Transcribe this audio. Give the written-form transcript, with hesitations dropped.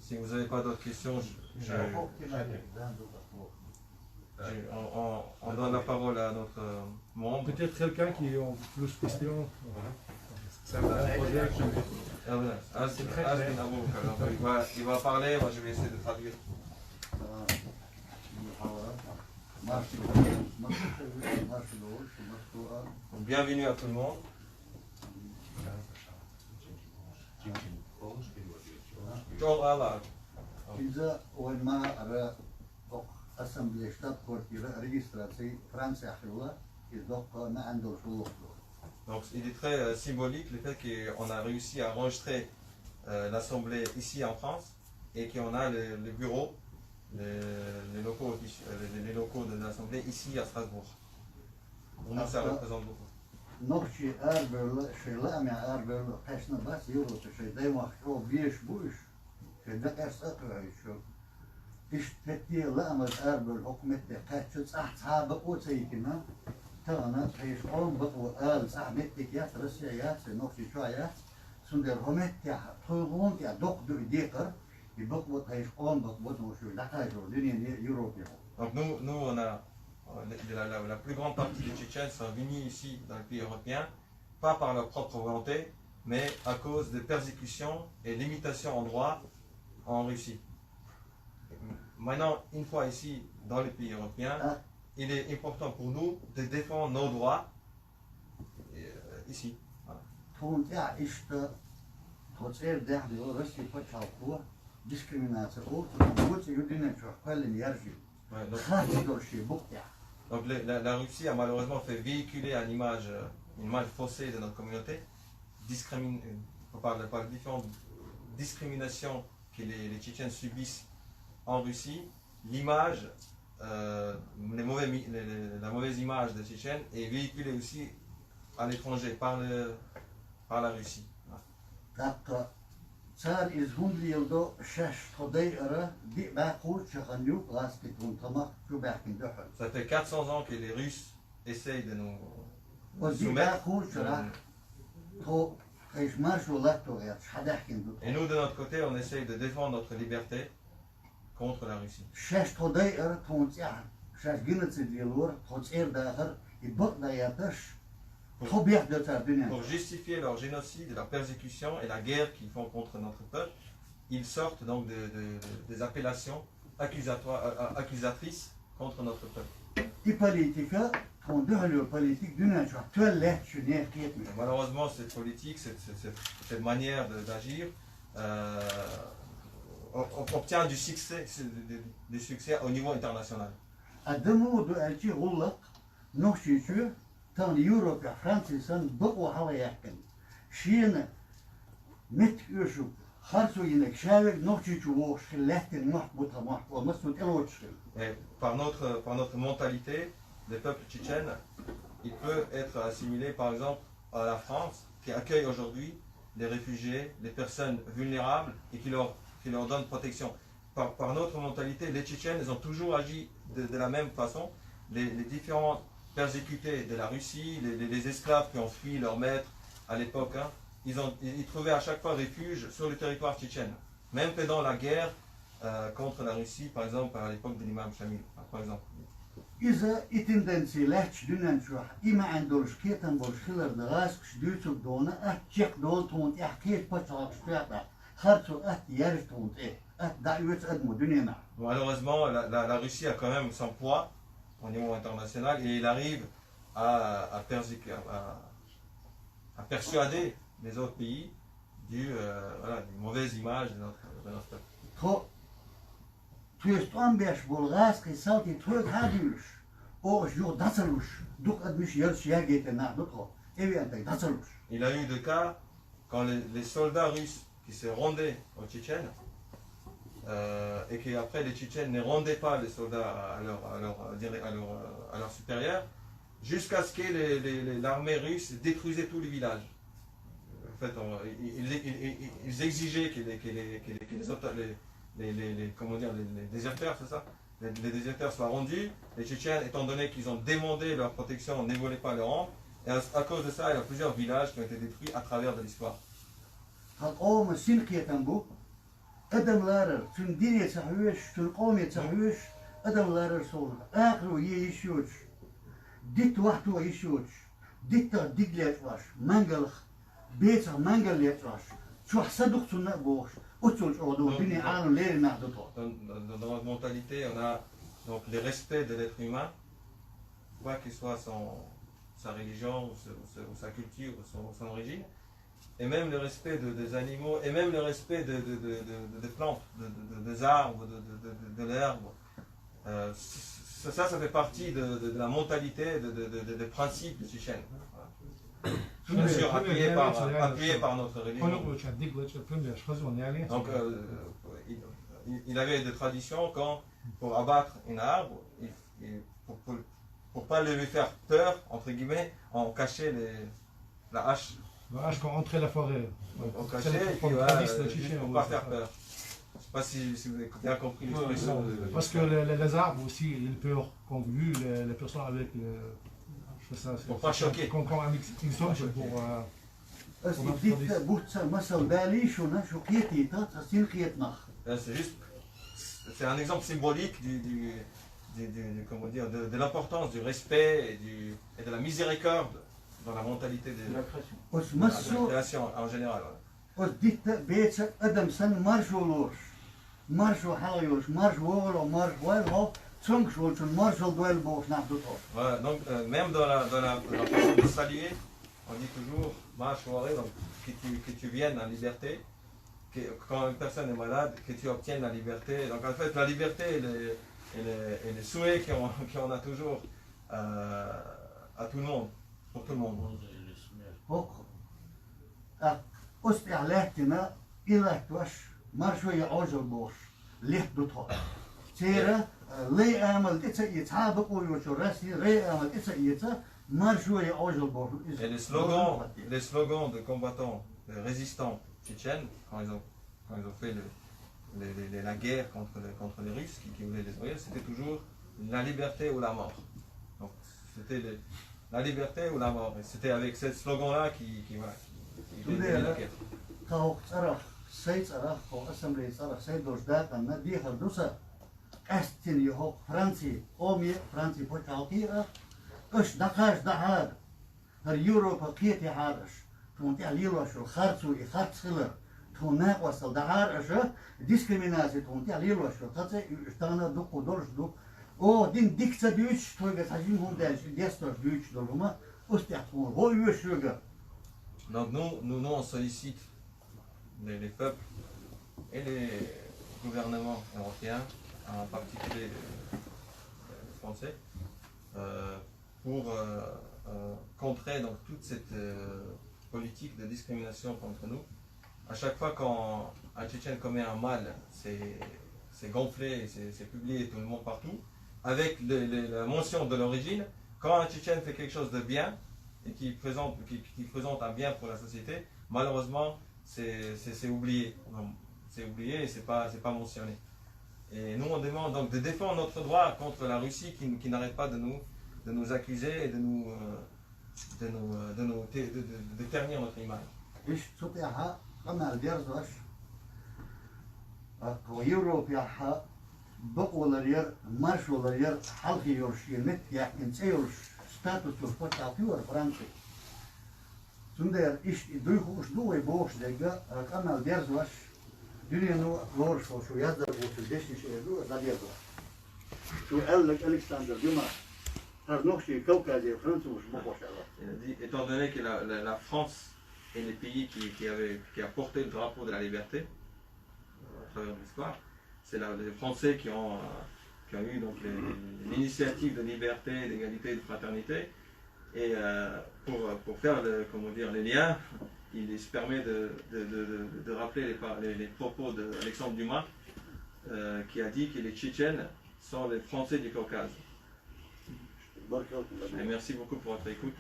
Si vous n'avez pas d'autres questions, on donne la parole à notre membre. Peut-être quelqu'un qui a plus de questions. C'est un projet que il va parler, moi je vais essayer de traduire. Bienvenue à tout le monde. Donc il est très symbolique le fait qu'on a réussi à enregistrer l'Assemblée ici en France et qu'on a le bureau, les locaux de l'Assemblée ici à Strasbourg. Pour nous, ça représente beaucoup. Donc nous on a la plus grande partie des Tchétchènes sont venus ici dans le pays européen, pas par leur propre volonté, mais à cause de persécutions et limitations en droit en Russie. Maintenant, une fois ici dans les pays européens, il est important pour nous de défendre nos droits ici. Voilà. Donc la Russie a malheureusement fait véhiculer une image faussée de notre communauté, par les différentes discriminations que les Tchétchènes subissent en Russie. L'image, la mauvaise image des Tchétchènes est véhiculée aussi à l'étranger par la Russie. Ça fait 400 ans que les Russes essayent de nous soumettre. Et nous, de notre côté, on essaye de défendre notre liberté contre la Russie. Pour justifier leur génocide, leur persécution et la guerre qu'ils font contre notre peuple, ils sortent donc des appellations accusatrices contre notre peuple. Malheureusement, cette politique, cette manière d'agir obtient du succès au niveau international. Et par notre mentalité, les peuples tchétchènes, ils peuvent être assimilés par exemple à la France qui accueille aujourd'hui les réfugiés, les personnes vulnérables et qui leur donne protection. Par notre mentalité, les Tchétchènes ils ont toujours agi de la même façon. Les différents persécutés de la Russie, les esclaves qui ont fui leur maître à l'époque, ils trouvaient à chaque fois refuge sur le territoire tchétchène. Même pendant la guerre contre la Russie, par exemple à l'époque de l'imam Shamil, par exemple. Malheureusement, la Russie a quand même son poids au niveau international et il arrive à persuader les autres pays d'une mauvaise image de notre peuple. Il a eu des cas quand les soldats russes qui se rendaient aux Tchétchènes et qu'après les Tchétchènes ne rendaient pas les soldats à leur supérieur jusqu'à ce que l'armée russe détruisait tous les villages. En fait, ils exigeaient que les déserteurs, c'est ça, les déserteurs soient rendus. Les Tchétchènes, étant donné qu'ils ont demandé leur protection, ne voulaient pas le rendre. Et à cause de ça, il y a plusieurs villages qui ont été détruits à travers de l'histoire. القوم السنقية تنبو أدم لارر تن دين يتسحوش تن قوم يتسحوش أدم لارر صور آخر يشوش ديت وحدو يشوش ديت ديجلات واش منجلخ بيت منجل يتواش شو حسدوك تن بوش أتوش أودو بني عالم لير نعدوتو. Dans notre mentalité, on a donc le respect de l'être humain, quoi qu'il soit sa religion, ou sa culture, ou son origine, et même le respect des animaux, et même le respect des plantes, des arbres, de l'herbe. Ça fait partie de la mentalité, des principes du Tchétchène. Bien sûr, appuyé par notre religion. Donc, il avait des traditions quand, pour abattre un arbre, pour ne pas lui faire peur, entre guillemets, on cachait la hache. La hache quand entrait la forêt. On cachait, pour ne pas faire peur. Je ne sais pas si vous avez bien compris l'expression. Parce que les arbres aussi, ils peuvent, quand vu les personnes avec je fais ça, pour pas choquer. Quand un exemple pour ديت بوتسا مثل بالي شو نشو قيتي تاسين قيت نخ. C'est juste, c'est un exemple symbolique comment dire, de l'importance du respect et de la miséricorde dans la mentalité de la création en général. ديت بيت أدم سن مارشولوش مارشو حلايوش مارشو وولو مارشو ويلو تسونكشول تون مارشو دويل بوش نعدوتو. Voilà, donc même dans la façon de saluer, on dit toujours donc que tu viennes en liberté, que quand une personne est malade, que tu obtiennes la liberté. Donc en fait, la liberté et les souhaits qu'on a toujours à tout le monde, pour tout le monde. أستعلاهتنا إلى توش مارشو يعوج البوش ليه دوتو تيرا لي أمل إتسا يتعابق ويوشو راسي لي أمل إتسا يتا مارشو يعوج البوش. Et les slogans de combattants, de résistants tchétchènes, quand ils ont fait la guerre contre les Russes qui voulaient les envahir, c'était toujours la liberté ou la mort. Donc c'était la liberté ou la mort. Et c'était avec ce slogan-là qui تولي كاو صرخ سيد صرخ كاو أسمبلي صرخ سيد دوشداك أن دي هردوسا أستن يهو فرنسي أومي فرنسي بوتاوكيرا إش دقاش دهاد هر يوروبا قيتي هادش تونتي عليلو شو خارتسو إخارت سلر توناق وصل دهار أشا ديسكريميناسي تونتي عليلو شو تاتي اشتانا دوكو دورش دوك أو دين ديكتا بيوش تويغا تاجين هم دالش ديستوش بيوش دولهما أستيحتون هو يوشوغا. Donc nous on sollicite les peuples et les gouvernements européens, en particulier les Français, pour contrer donc toute cette politique de discrimination contre nous. À chaque fois qu'un Tchétchène commet un mal, c'est gonflé, c'est publié tout le monde partout, avec la mention de l'origine. Quand un Tchétchène fait quelque chose de bien, et qui présente un bien pour la société, malheureusement, c'est oublié. C'est oublié et c'est pas mentionné. Et nous, on demande donc de défendre notre droit contre la Russie qui n'arrête pas de nous accuser et de ternir notre image. status of potential Francie. Zonder is drugs doe boos dega kanal derzwas. Jullie nu loors voor zo ja dat wordt destisch er dat je dat. Zo Alexander Dumas. Har nog je Caucase Franse was étant donné que la France est le pays qui a porté le drapeau de la liberté à travers l'histoire, c'est les Français qui ont eu donc l'initiative de liberté, d'égalité et de fraternité. Et pour faire les liens, il se permet de rappeler les propos d'Alexandre Dumas qui a dit que les Tchétchènes sont les Français du Caucase. Et merci beaucoup pour votre écoute.